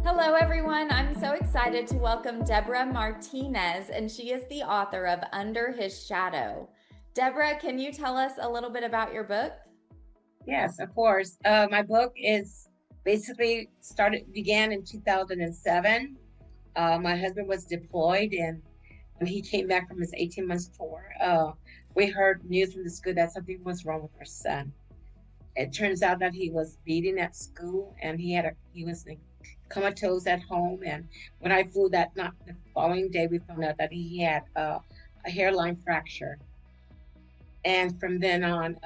Hello, everyone. I'm so excited to welcome DebraMartinez, and she is the author of Under His Shadow. Deborah, can you tell us a little bit about your book? Yes, of course. My book is basically began in 2007. My husband was deployed, and when he came back from his 18 months tour, we heard news from the school that something was wrong with our son. It turns out that he was beaten at school, and he was like, comatose at home. And when I flew that not the following day, we found out that he had a hairline fracture. And from then on,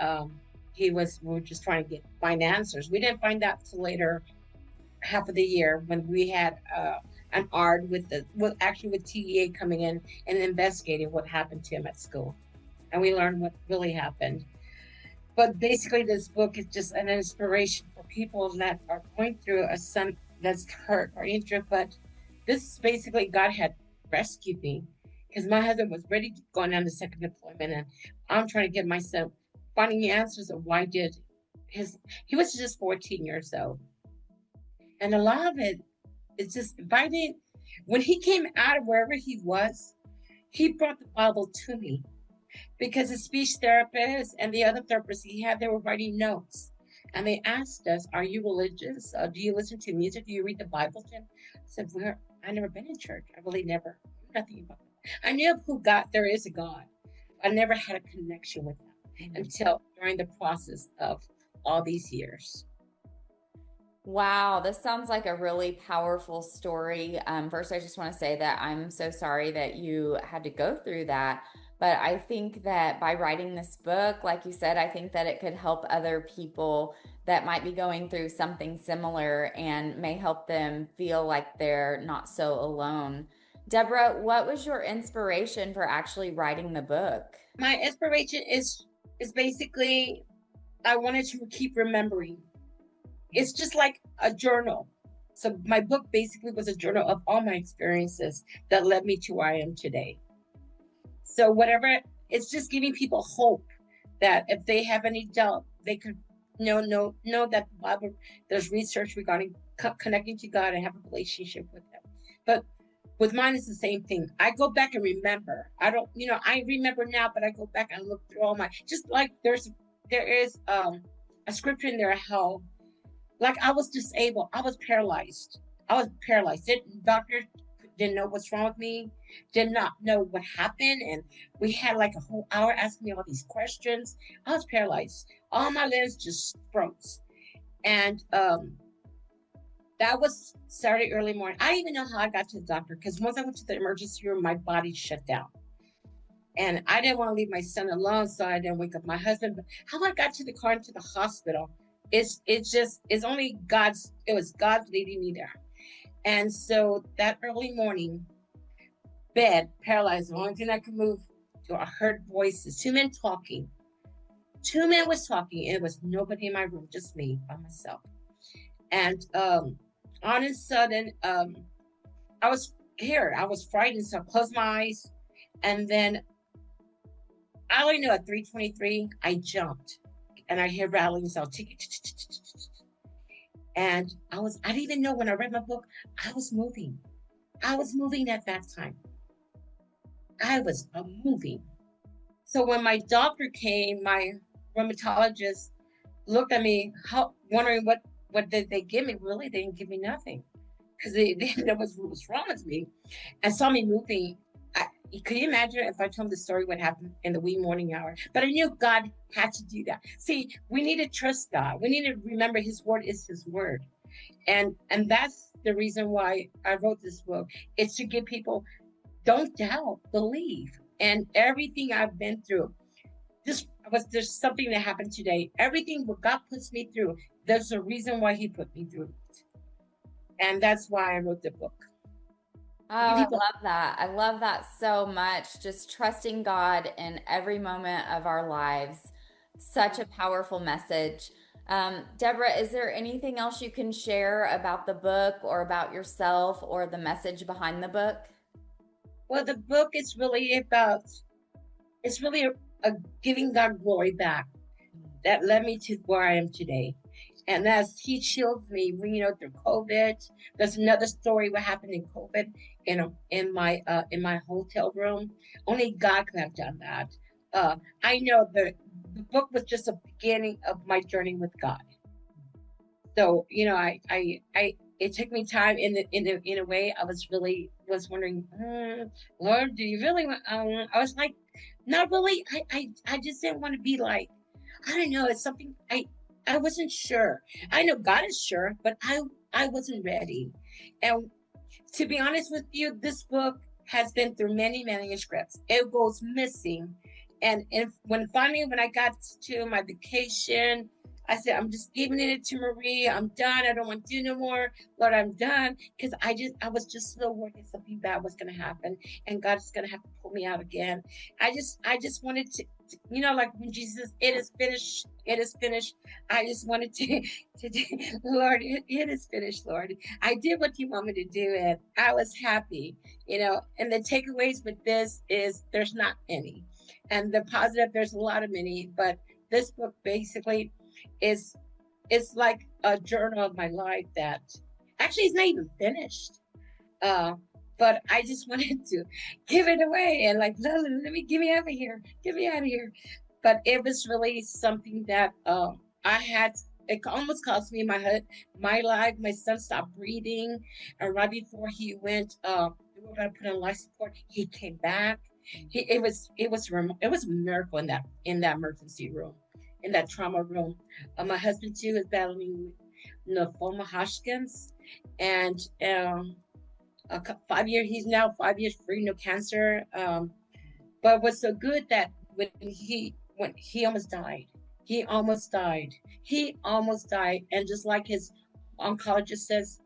we were just trying to find answers. We didn't find out till later, half of the year, when we had an ARD with TEA coming in and investigating what happened to him at school, and we learned what really happened. But basically, this book is just an inspiration for people that are going through a son that's hurt or injured. But this is basically God had rescued me because my husband was ready to go on the second deployment, and I'm trying to get myself finding the answers of why did his he was just 14 years old, and a lot of it is just if I didn't when he came out of wherever he was, he brought the Bible to me because the speech therapist and the other therapists he had, they were writing notes. And they asked us, "Are you religious? Do you listen to music? Do you read the Bible?" Tim? I said, I never been in church. I really never knew nothing about it. I knew who God there is a God. I never had a connection with him until during the process of all these years. Wow, this sounds like a really powerful story. First, I just want to say that I'm so sorry that you had to go through that. But I think that by writing this book, like you said, I think that it could help other people that might be going through something similar and may help them feel like they're not so alone. Deborah, what was your inspiration for actually writing the book? My inspiration is basically I wanted to keep remembering. It's just like a journal. So my book basically was a journal of all my experiences that led me to where I am today. So whatever, it's just giving people hope that if they have any doubt, they could know that the Bible, there's research regarding connecting to God and have a relationship with Him. But with mine, it's the same thing. I go back and remember. I don't, I remember now, but I go back and look through all my. Just like there is a scripture in there how like I was disabled. I was paralyzed. I was paralyzed. Doctor didn't know what's wrong with me, did not know what happened. And we had like a whole hour asking me all these questions. I was paralyzed. All my limbs just froze. And that was Saturday early morning. I didn't even know how I got to the doctor because once I went to the emergency room, my body shut down. And I didn't want to leave my son alone, so I didn't wake up my husband. But how I got to the car and to the hospital, it's only it was God leading me there. And so that early morning, bed, paralyzed, the only thing I could move to, I heard voices, two men talking. Two men was talking, and it was nobody in my room, just me by myself. And on a sudden, I was here. I was frightened, so I closed my eyes, and then I only know at 3:23, I jumped, and I hear rattling sound, and I didn't even know when I read my book, I was moving. I was moving at that time. I was moving. So when my doctor came, my rheumatologist looked at me, wondering what did they give me. Really, they didn't give me nothing because they didn't know what was wrong with me, and saw me moving. Could you imagine if I told the story what happened in the wee morning hour? But I knew God had to do that. See, we need to trust God. We need to remember His word is His word, and that's the reason why I wrote this book. It's to give people don't doubt, believe. And everything I've been through, there's something that happened today. Everything what God puts me through, there's a reason why He put me through it, and that's why I wrote the book. Oh, To give I people love that. I love that so much. Just trusting God in every moment of our lives. Such a powerful message. Deborah, is there anything else you can share about the book or about yourself or the message behind the book? well, the book is really about it's really a giving God glory back that led me to where I am today. And as he shields me, through COVID. There's another story what happened in COVID in my hotel room. Only God could have done that. I know the book was just a beginning of my journey with God. So I it took me time in a way. I was really was wondering, Lord, do you really want? I was like, not really. I just didn't want to be like, I don't know. It's something I wasn't sure. I know God is sure, but I wasn't ready. And to be honest with you, this book has been through many manuscripts. It goes missing. And if when I got to my vacation, I said, I'm just giving it to Marie. I'm done. I don't want to do no more. Lord, I'm done. Because I was just so worried something bad was gonna happen and God is gonna have to pull me out again. I just wanted to, like when Jesus, it is finished, it is finished. I just wanted to Lord, it is finished, Lord. I did what you want me to do, and I was happy. And the takeaways with this is there's not any, and the positive there's a lot of many, but this book basically is it's like a journal of my life that actually is not even finished. Uh, but I just wanted to give it away and like let me get me out of here, get me out of here. But it was really something that I had. It almost cost me my life. My son stopped breathing, and right before he went, we were going to put on life support. He came back. It was a miracle in that emergency room, in that trauma room. My husband too is battling lymphoma Hodgkin's, and 5 years. He's now 5 years free, no cancer. But what's so good that when he almost died, he almost died. He almost died, and just like his oncologist says,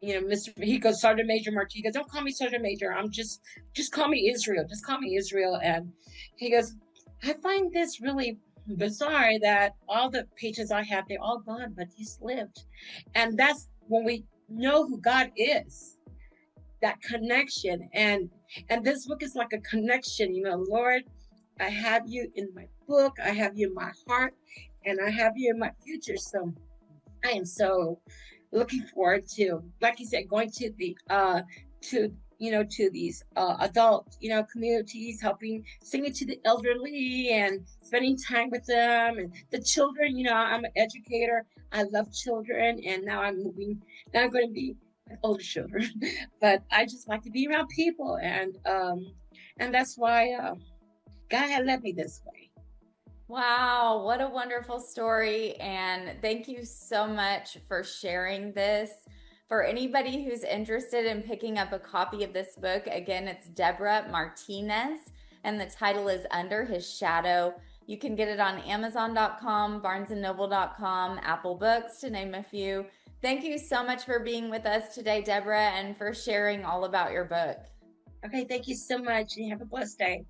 Mr. He goes, Sergeant Major Martinez. He goes, don't call me Sergeant Major. Just call me Israel. Just call me Israel. And he goes, I find this really bizarre that all the patients I have, they're all gone, but he's lived. And that's when we know who God is, that connection. And this book is like a connection, Lord, I have you in my book, I have you in my heart, and I have you in my future. So I am so looking forward to, like you said, going to these adult communities, helping singing to the elderly and spending time with them and the children. I'm an educator, I love children, and now I'm going to be with older children. But I just like to be around people, and that's why God had led me this way. Wow, what a wonderful story. And thank you so much for sharing this. For anybody who's interested in picking up a copy of this book, again, it's Deborah Martinez, and the title is Under His Shadow. You can get it on Amazon.com, BarnesandNoble.com, Apple Books, to name a few. Thank you so much for being with us today, Deborah, and for sharing all about your book. Okay, thank you so much, and have a blessed day.